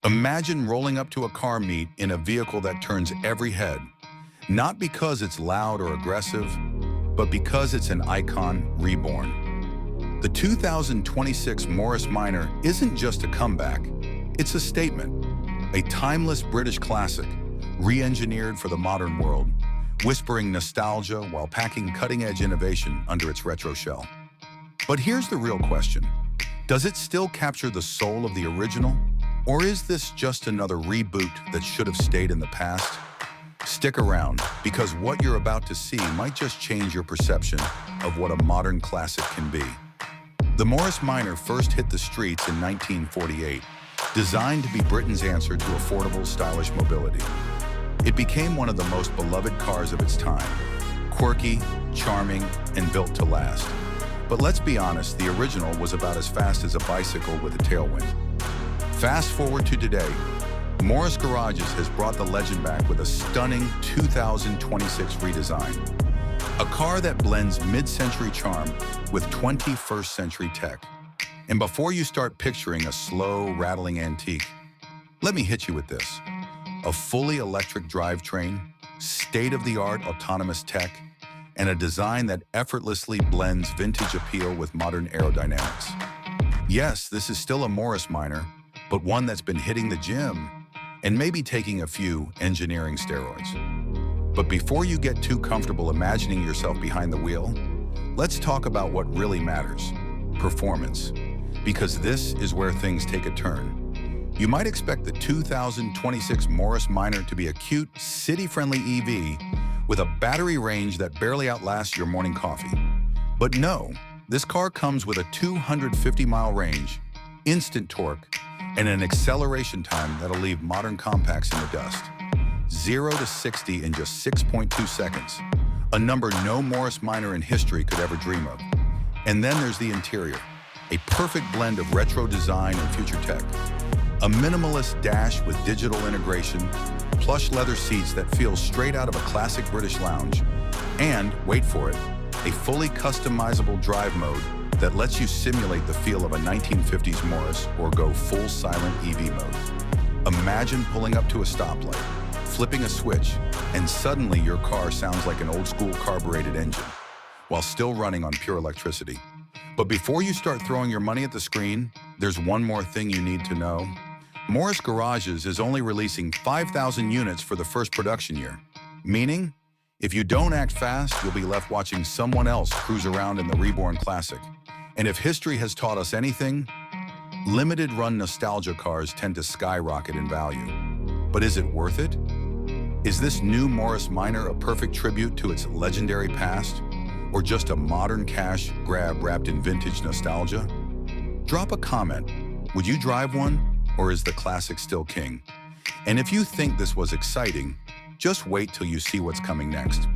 Imagine rolling up to a car meet in a vehicle that turns every head, not because it's loud or aggressive, but because it's an icon reborn. The 2026 Morris Minor isn't just a comeback, it's a statement, a timeless British classic, re-engineered for the modern world, whispering nostalgia while packing cutting-edge innovation under its retro shell. But here's the real question. Does it still capture the soul of the original? Or is this just another reboot that should have stayed in the past? Stick around, because what you're about to see might just change your perception of what a modern classic can be. The Morris Minor first hit the streets in 1948, designed to be Britain's answer to affordable, stylish mobility. It became one of the most beloved cars of its time, quirky, charming, and built to last. But let's be honest, the original was about as fast as a bicycle with a tailwind. Fast forward to today, Morris Garages has brought the legend back with a stunning 2026 redesign. A car that blends mid-century charm with 21st century tech. And before you start picturing a slow, rattling antique, let me hit you with this. A fully electric drivetrain, state-of-the-art autonomous tech, and a design that effortlessly blends vintage appeal with modern aerodynamics. Yes, this is still a Morris Minor, but one that's been hitting the gym and maybe taking a few engineering steroids. But before you get too comfortable imagining yourself behind the wheel, let's talk about what really matters, performance. Because this is where things take a turn. You might expect the 2026 Morris Minor to be a cute, city-friendly EV with a battery range that barely outlasts your morning coffee. But no, this car comes with a 250-mile range, instant torque, and an acceleration time that'll leave modern compacts in the dust. 0 to 60 in just 6.2 seconds, a number no Morris Minor in history could ever dream of. And then there's the interior, a perfect blend of retro design and future tech. A minimalist dash with digital integration, plush leather seats that feel straight out of a classic British lounge, and, wait for it, a fully customizable drive mode that lets you simulate the feel of a 1950s Morris or go full silent EV mode. Imagine pulling up to a stoplight, flipping a switch, and suddenly your car sounds like an old-school carbureted engine, while still running on pure electricity. But before you start throwing your money at the screen, there's one more thing you need to know. Morris Garages is only releasing 5,000 units for the first production year, meaning if you don't act fast, you'll be left watching someone else cruise around in the Reborn Classic. And if history has taught us anything, limited-run nostalgia cars tend to skyrocket in value. But is it worth it? Is this new Morris Minor a perfect tribute to its legendary past, or just a modern cash grab wrapped in vintage nostalgia? Drop a comment. Would you drive one? Or is the classic still king? And if you think this was exciting, just wait till you see what's coming next.